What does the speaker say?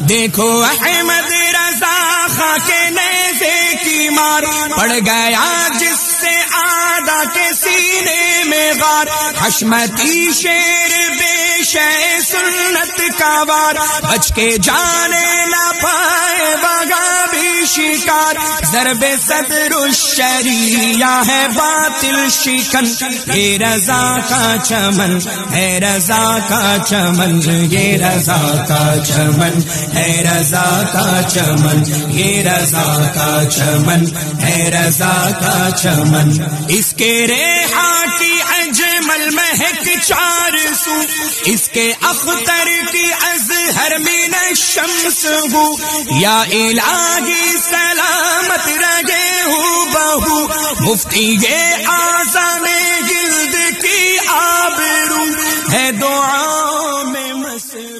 دیکھو احمد رضا خاک نیزے کی مار، پڑ گیا جس سے آدھا کے سینے میں غار، حشمتی شیر بے شے سنت کا وار، بچ کے جانے نہ پائے بغا بھی شکار، ضرب صدر الشریعہ ہے باطل شکن، یہ رضا کا چمن ہے رضا کا چمن، یہ رضا کا چمن ہے رضا کا چمن، یہ رضا کا چمن ہے رضا کا چمن، اس کے ریحاں کی اجمل مہک چار سو، اس کے اختر کی ازہر من الشمس ہو، یا الہی سلامت رہے ہو بہو، مفتی یہ اعظم جلد کی آبرو ہے دعا میں مسئلہ۔